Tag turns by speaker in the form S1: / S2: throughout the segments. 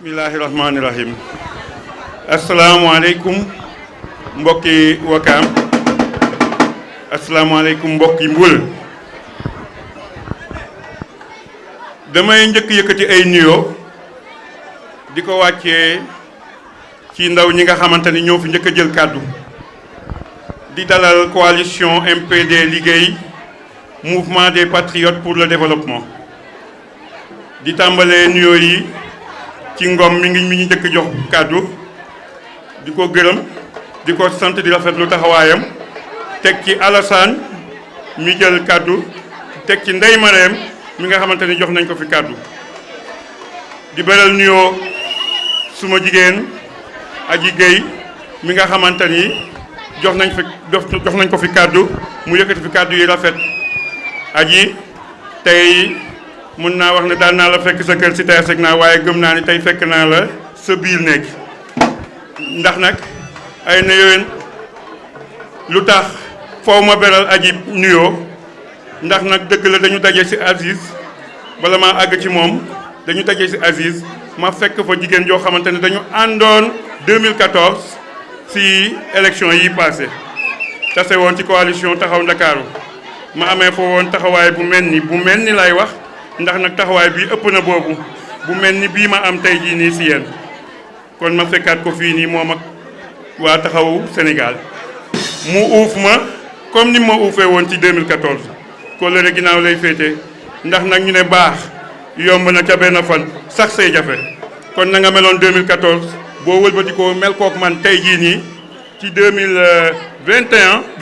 S1: Bismillahirrahmanirrahim. Assalamualaikum mbokki Wakam. Assalamualaikum mbokki Mbul. Damay njëkk yëkkati ay nuyo diko wàccee ci ndaw ñi nga xamanteni ñoo fi njëkk jël kàddu di dalal coalition MPD liggéey mouvement des patriotes pour le développement di tàmbalee nuyo yi ci ngom mi ngi njëkk jox kàddu diko gërëm diko sant di rafetlu taxawaayam teg ci Alassane mi jël kàddu teg ci Ndeye Marème mi nga xamanteni jox nañ ko fi kàddu di beral nuyo suma jigéen Aji Gueye mi nga xamanteni jox nañ ko fi kàddu mu yëkkati fi kàddu yi rafet Aji tey mun naa wax ne daan naa la fekk sa kër si tey seg naa waaye gëm naa ni tey fekk naa la sa biir nekk ndax nag ay na yowén lu tax foo ma beral Aji nuyoo ndax nag dëgg la dañu daje ci Aziz bala maa àgg ci moom dañu daje ci Aziz ma fekk fa jigéen joo xamante ne dañu àndoon 2014 ci élection yi passé tase woon ci coalition taxaw Ndakaaru ma amee fa woon taxawaay bu mel ni lay wax ndax nag taxawaay bii ëpp na boobu bu mel ni bii ma am tey jii nii ci yéen kon ma fekkaat ko fii nii moom ak waa taxawu Sénégal mu uuf ma comme ni ma uufee woon ci 2014 ko lëre ginnaaw lay féete ndax nag ñu ne baax yomb na ca benn fan sax say jafe kon na nga meloon 2014 boo wëlbati ko mel kook man tey jii nii ci 2021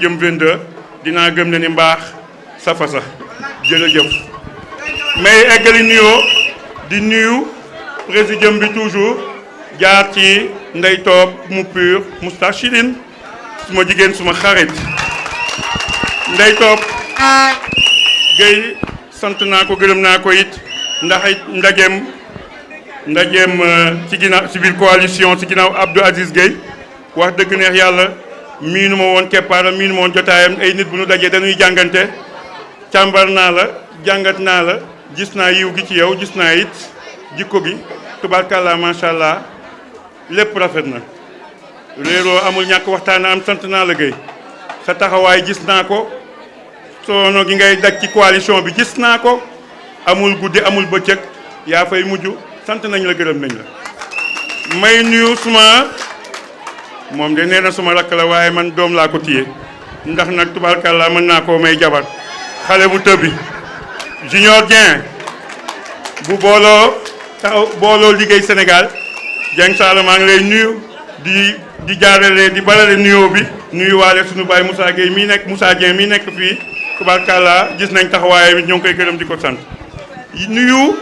S1: jëm 22 dinaa gëm ne ni mbaax safa sax jërëjëf may eggali nuyoo di nuyu présidium bi toujours jaar ci Ndey Toob mu pur Moustachidine suma jigéen suma xarit Ndey Toob Gueye sant naa ko gërëm naa ko it ndax it ndajeem ci ginnaaw ci biir coalition ci ginnaaw Abdou Aziz Gueye wax dëgg neex yàlla miinu ma woon keppaaram miinu ma woon jotaayam ay nit bu ñu dajee dañuy jàngante càmbar naa la jàngat naa la gis naa yiw gi ci yow gis naa it jikko gi tubaarkàlla macha allah lépp rafet na réeroo amul ñàkk waxtaan am sant naa la Gueye sa taxawaay gis naa ko soono gi ngay daj ci coalition bi gis naa ko amul guddi amul bëccëg yaa fay mujj sant nañ la gërëm nañ la may nuyu suma moom de nee na suma rakk la waaye man doom laa ko téye ndax nag tubaarkàlla mën naa koo may jabar xale bu tëbbi Junior Dieng bu booloo liggéey Sénégal Dieng Sall maa ngi lay nuyu di jaarale di balale nuyoo bi nuyu waale suñu baay Moussa Gueye Moussa Dieng mi nekk fii tubaarkàlla gis nañ taxawaay bi ñoo ngi koy gërëm di ko sant nuyu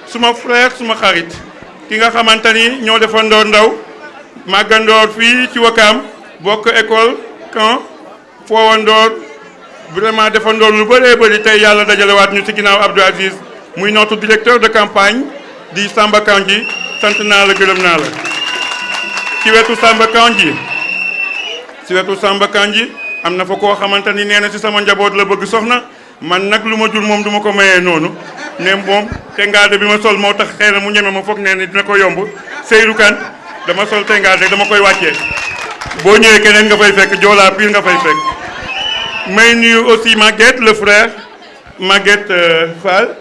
S1: suma frère suma xarit ki nga xamante ni ñoo defandoor ndaw màggandoor fii ci Wakaam bokk école camp foowandoor vraiment defandoor lu bëree bëri tey yàlla dajalewaat ñu ci ginnaaw Abdou Aziz muy notre directeur de campagne di Samba Kandji sant naa la gërëm naa la ci wetu Samba Kandji am na fa koo xamante ni nee na ci sama njaboot la bëgg soxna man nag lu ma jur moom duma ko mayee noonu ne moom tengaade bi ma sol moo tax xëy na mu ñeme ma foog nee ni dina ko yomb Seydou Kane dama sol tengaade dama koy wàccee boo ñëwee keneen nga fay fekk joolaa pire nga fay fekk may nuyu aussi Maguette le frère Maguette Fall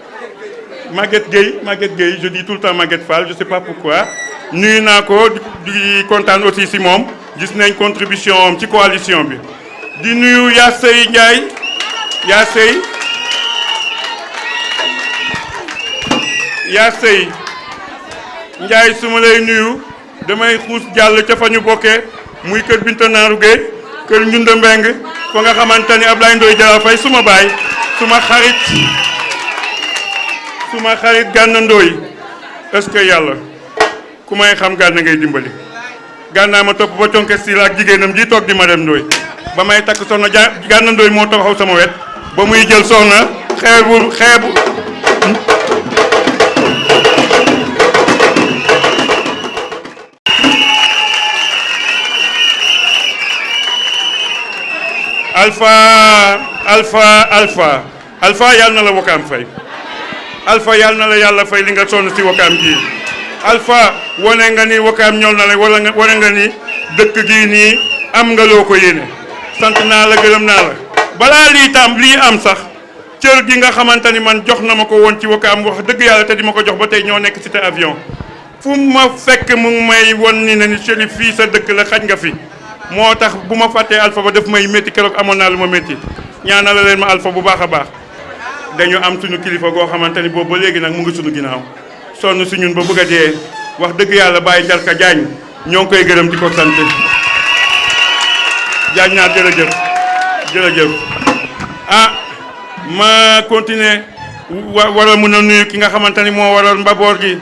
S1: Maguette Gueye je dis tout le temps Maguette Fall je sais pas pourquoi nuyu naa ko di kontaan aussi si moom gis nañ contribution am ci coalition bi di nuyu Yassey Ndiaye Yassey Ndiaye su ma lay nuyu damay xuus jàll ca fa ñu bokkee muy kër Binta Naaru Gueye kër Njunda Mbeng fa nga xamante ni Ablaye Ndoye Jara Fay suma baay suma xarit Gànna Ndoye est-ce que yàlla ku may xam Gànna ngay dimbali Gànna ma topp ba conke si la ak jigéenam ji toog di Madame Ndoye ba may takk soxna Gànna Ndoye moo taxaw sama wet ba muy jël soxna xeebu Alpha yàlla na la Wakaam fay Alpha yàlla na la yàlla fay li nga sonn si Wakaam gi Alpha wane nga ni Wakaam ñëw na la wane nga ni dëkk gii nii am nga loo ko yéene sant naa la gërëm naa la balaa lii am sax cër gi nga xamante ni man jox na ma ko woon ci Wakaam wax dëgg yàlla te di ma ko jox ba tey ñoo nekk cité avion fu ma fekk mu ngi may won ni ne Chérif fii sa dëkk la xaj nga fi moo tax bu ma fàttee Alpha ba daf may métti keroog amoon naa lu ma métti ñaanal leen ma Alpha bu baax a baax dañu am suñu kilifa goo xamante ni boobu ba léegi nag mu ngi suñu ginnaaw sonn si ñun ba bëgg a dee wax dëgg yàlla Baye Njarka Jaañ ñoo ngi koy gërëm di ko sant Jaañ naa jërëjëf ma continuer war a mën a nuyu ki nga xamante ni moo waral mbaboor gi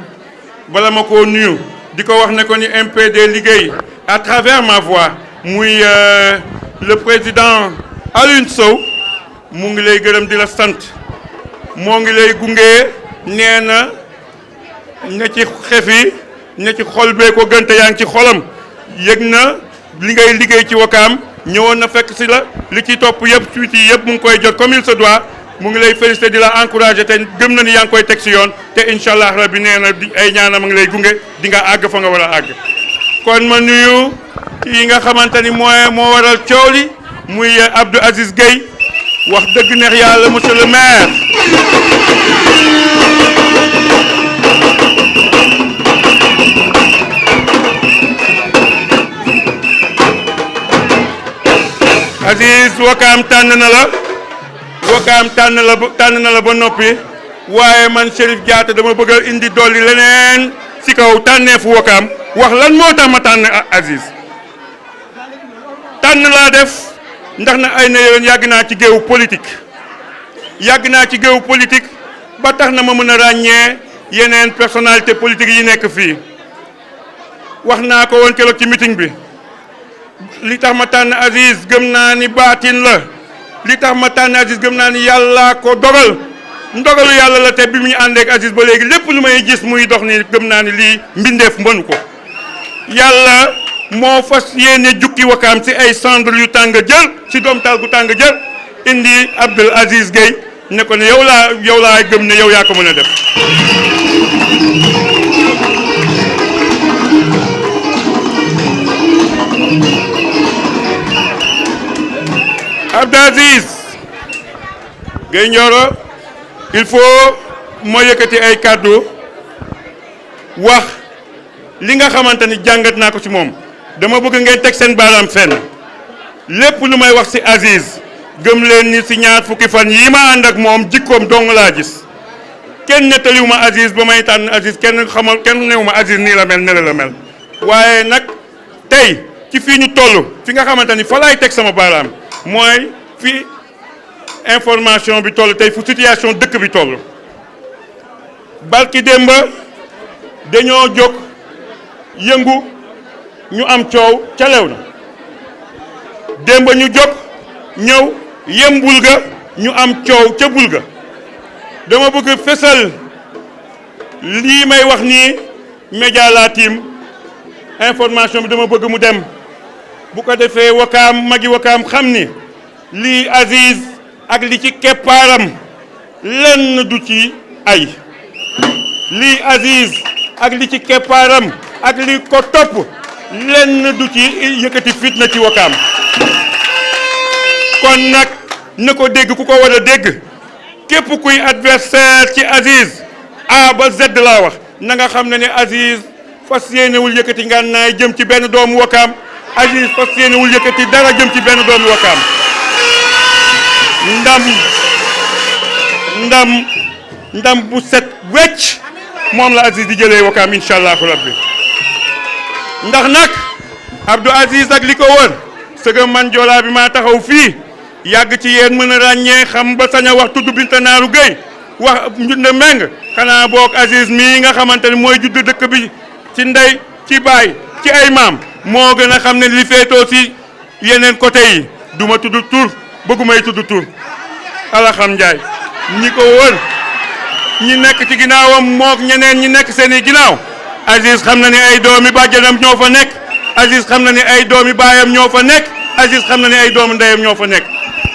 S1: bala ma koo nuyu di ko wax ne ko ni MPD liggéey à travers ma voix muy le président Alioune Sow mu ngi lay gërëm di la sant moo ngi lay gunge nee na ci xef yi ne ci xol bee ko gënte yaa ngi ci xolam yëg na li ngay liggéey ci Wakaam ñëwoon na fekk si la li ci topp yëpp suite yi yëpp mu ngi koy jot comme il se doit mu ngi lay féliciter di la encourager te gëm na ni yaa ngi koy teg si yoon te incha allah rabbi nee na ay ñaanam a ngi lay gunge di nga àgg fa nga war a àgg. kon ma nuyu kii nga xamante ni moo waral coow li muy Abdou Aziz Gueye wax dëgg neex yàlla monsieur le maire. Aziz Wakaam tànn na la Wakaam tànn na la ba noppi waaye man Chérif Diatta dama bëgg a indi dolli leneen si kaw tànneefu Wakaam wax lan moo tax ma tànn Aziz tànn laa def ndax na ay na yoon yàgg naa ci géewu politique ba tax na ma mën a ràññee yeneen personnalité politique yi nekk fii wax naa ko woon keroog ci meeting bi li tax ma tànn Aziz gëm naa ni baatin la li tax ma tànn Aziz gëm naa ni yàlla ko dogal ndogalu yàlla la te bi muy àndeek Aziz ba léegi lépp lu may gis muy dox ni gëm naa ni lii mbindeef mënu ko yàlla moo fas yéene jukki Wakaam ci ay cendre yu tàng jël ci doom taal gu tàng jël indi Abdou Aziz Gueye ne ko ne yow laa gëm ne yow yaa ko mën a def Abdou Aziz Gueye Nioro il faut ma yëkkati ay kàddu wax li nga xamante ni jàngat naa ko ci moom dama bëgg ngeen teg seen baaraam fenn lépp lu may wax ci Aziz gëm leen ni ci ñaar fukki fan yi ma ànd ak moom jikkoom dong laa gis kenn nettaliwu ma Aziz ba may tànn Aziz kenn newu ma Aziz nii la mel ne la mel waaye nag tey ci fii ñu toll fi nga xamante ni fa laay teg sama baaraam mooy fi information bi toll tey fu situation dëkk bi toll barki démba dañoo jóg yëngu ñu am coow ca Léona démba ñu jóg ñëw yem Bulga ñu am coow ca Bulga dama bëgg fesal lii may wax nii média laa tiim information bi dama bëgg mu dem bu ko defee Wakaam magi Wakaam xam ni lii Aziz ak li ci keppaaram lenn du ci ay lii Aziz ak li ci keppaaram ak li ko topp lenn du ci yëkkati fitna ci Wakaam kon nag na ko dégg ku ko war a dégg képp kuy adversaire ci Aziz A ba Z laa wax na nga xam ne ne Aziz fas yéenewul yëkkati ngànnaay jëm ci benn doomu Wakaam Aziz fas yéenewul yëkkati dara jëm ci benn doomu Wakaam ndam bu set wecc moom la Aziz di jëlee Wakaam incha allahu rabbi ndax nag Abdou Aziz ak li ko wër sëga man joolaa bi maa taxaw fii yàgg ci yéen mën a ràññee xam ba sañ a wax tudd Binta Naaru Gueye wax njunda meng xanaa boog Aziz mii nga xamante ne mooy judd dëkk bi ci ndey ci baay ci ay maam moo gën a xam ne li féetoo si yeneen côté yi du ma tudd tur bëggumay tudd tur ala xam njaay ñi ko wër ñi nekk ci ginnaawam mook ñeneen ñi nekk seen i ginnaaw Aziz xam na ne ay doomi bàjjanam ñoo fa nekk Aziz xam na ne ay doomi baayam ñoo fa nekk Aziz xam na ne ay doomi ndeyam ñoo fa nekk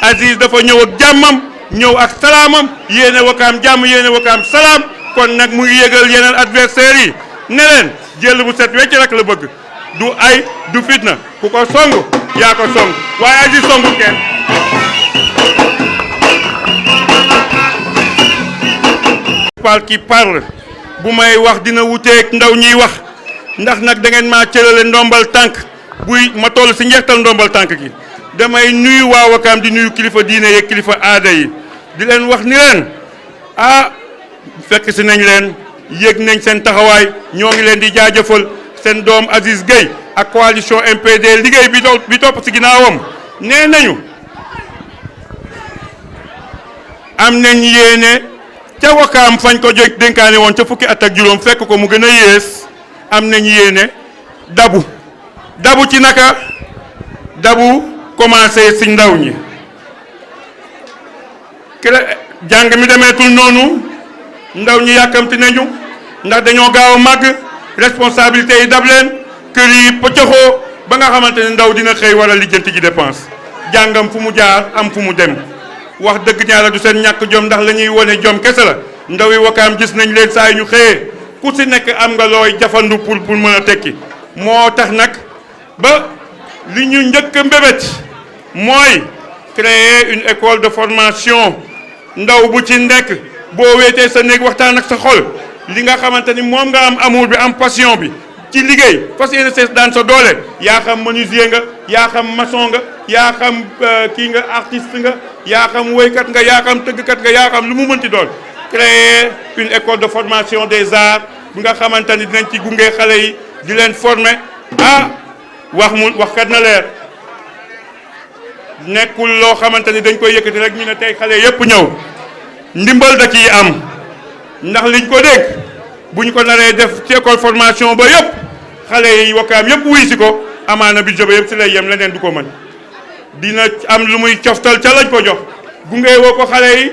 S1: Aziz dafa ñëw ak jàmmam ñëw ak salaamam yéene Wakaam jàmm yéene Wakaam salaam kon nag mu ngi yëgal yeneen adversaires yi ne leen jël bu set wecc rek la bëgg du ay du fitna ku ko song yaa ko song waaye Aziz songu kenn. Qui parle bu may wax dina wuteek ndaw ñiy wax ndax nag da ngeen maa cërale ndombal tànk buy ma toll si njeextal ndombal tànk gi damay nuyu waa Wakaam di nuyu kilifa diine yeeg kilifa aada yi di leen wax ni leen fekk si nañ leen yéeg nañ seen taxawaay ñoo ngi leen di jaajëfal seen doom Aziz Gueye ak coalition MPD liggéey bi topp si ginnaawam nee nañu am nañ yéene ca Wakaam fañ ko jóg dénkaane woon ca fukki at ak juróom fekk ko mu gën a yées am nañ yéene dabu ci naka dabu commencé si ndaw ñi jàng mi demeetul noonu ndaw ñi yàkkamti nañu ndax dañoo gaaw a màgg responsabilité yi dab leen kër yi pëccëxoo ba nga xamante ne ndaw dina xëy wala lijjanti ji dépense jàngam fu mu jaar am fu mu dem wax dëgg ñaara du seen ñàkk jom ndax la ñuy wone jom kese la ndaw yi Wakaam gis nañ leen saa yu ñu xëyee ku si nekk am nga looy jafandu pour mën a tekki moo tax nag ba li ñu njëkk a mbébét mooy créer une école de formation ndaw bu ci nekk boo weetee sa néeg waxtaan ak sa xol li nga xamante ni moom nga am amour bi am passion bi ci liggéey fas yéene sees daan sa doole yaa xam menuisier nga yaa xam maçon nga yaa xam kii nga artiste nga yaa xam woykat nga yaa xam tëggkat nga yaa xam lu mu mënti doon créer une école de formation des arts bi nga xamante ni dinañ ci gunge xale yi di leen former waxkat na leer nekkul loo xamante ni dañ koy yëkkati rek ñu ne tey xale yépp ñëw ndimbal da ciy am ndax liñ ko dégg buñ ko naree def ci école formation ba yëpp xale yi Wakaam yëpp wuy si ko amaana bi jobe yëpp si lay yem leneen du ko mën dina am lu muy coftal ca lañ ko jox gunge woo ko xale yi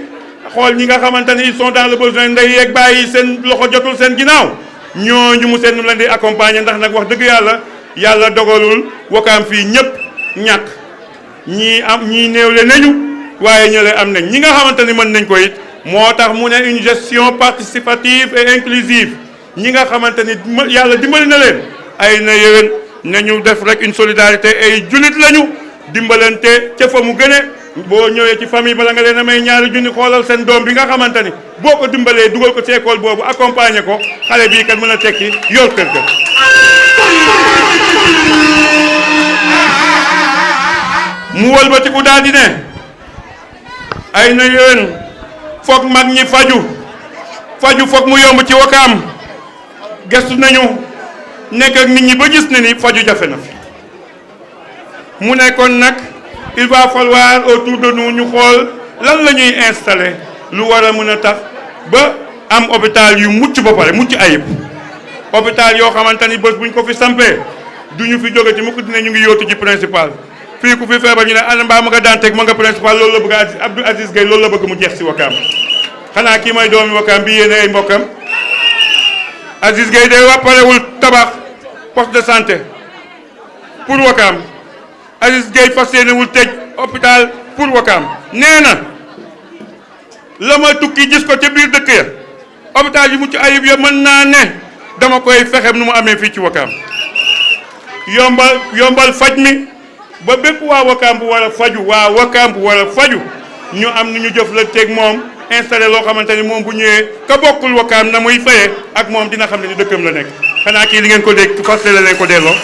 S1: xool ñi nga xamante ni ils sont dans le besoin ndey yeeg bàyyi seen loxo jotul seen ginnaaw ñooñu mu seen leen di accompagner ndax nag wax dëgg yàlla dogalul Wakaam fii ñëpp ñàkk ñii néewle nañu waaye ñële am nañ ñi nga xamante ni mën nañ ko it moo tax mu ne une gestion participative et inclusive ñi nga xamante ni yàlla dimbali na leen ay na yéwén nañu def rek une solidarité ay jullit lañu dimbalante ca fa mu gëne boo ñëwee ci famille bala nga leen a may ñaari junni xoolal seen doom bi nga xamante ni boo ko dimbalee dugal ko ci école boobu accompagner ko xale bii kat mën a tekki yor kër ga. mu wëlbatiku daal di ne ay na yéen foog mag ñi faju foog mu yomb ci Wakaam gestu nañu nekk ak nit ñi ba gis ne ni faju jafe na fi mu nekkoon nag il va falloir autour de nous ñu xool lan la ñuy installer lu war a mën a tax ba am hôpital yu mucc ba pare mucc ayib hôpital yoo xamante ni bés buñ ko fi sampee du ñu fi jóge ci mukk dina ñu ngi yóotu ci principal fii ku fi feebar ñu ne ana mbaa ma nga Dantec ma nga principal loolu la bëgg Abdou Aziz Gueye loolu la bëgg mu jeex si Wakaam xanaa kii mooy doomi Wakaam bi yéene ay mbokkam Aziz Gueye day wàpparewul tabax poste de santé pour Wakaam Aziz Gueye fas yéenewul tëj hôpital pour Wakaam nee na la ma tukki gis ko ca biir dëkk ya hôpital yi mucc ayib ya mën naa ne dama koy fexem nu mu amee fii ci Wakaam yombal faj mi ba bépp waa Wakaam bu war a faju waa Wakaam bu war a faju ñu am nu ñu jëflanteeg moom installé loo xamante ni moom bu ñëwee ka bokkul Wakaam na muy fayee ak moom dina xam ne ni dëkkam la nekk xanaa kii li ngeen ko dégg fas la leen ko delloo.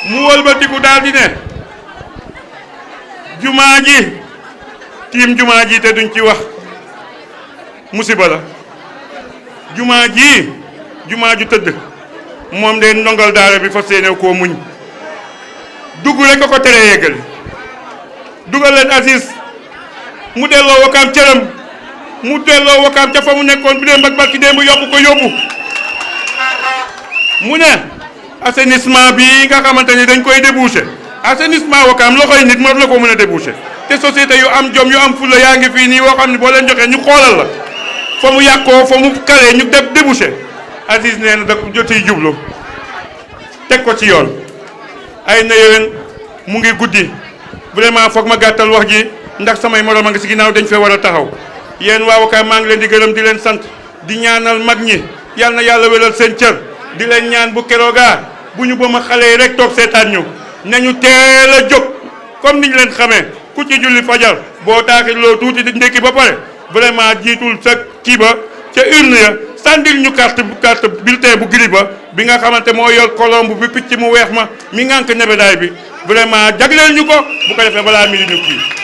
S1: mu wëlbatiku daal di ne jumaa ji tiim jumaa ji te duñ ci wax musiba la jumaa ju tëdd moom de ndongal daara bi fas yéene koo muñ dugg rek ko tere yeggal dugal leen Aziz mu delloo Wakaam cëram mu delloo Wakaam ca fa mu nekkoon bi démb ak barki démb yokku ko yóbbu mu ne assainissement bi nga xamante ni dañ koy débouché assainissement Wakaam loxoy nit moo la ko mën a débouché te société yu am jom yu am fulla yaa ngi fii nii woo xam ne boo leen joxee ñu xoolal la fa mu yàqoo fa mu kalee ñu def débouché Aziz nee na da jotiy jublu teg ko ci yoon ay na yéen mu ngi guddi vraiment foog ma gàttal wax ji ndax samay morom a ngi si ginnaaw dañ fee war a taxaw yéen waa Wakaam maa ngi leen di gërëm di leen sant di ñaanal mag ñi yal na yàlla wéral seen cër di leen ñaan bu keroogaa bu ñu ba ma xale yi rek toog seetaan ñu nañu teel a jóg comme niñ leen xamee ku ci julli fajar boo taaxirloo tuuti di ndékki ba pare vraiment jiitul sa kii ba ca urne ya sàndil ñu carte bulletin bu gris ba bi nga xamante moo yor colombe bi picc mu weex ma mi ngànk nebedaay bi vraiment jagleel ñu ko bu ko defee balaa mi di ñu kii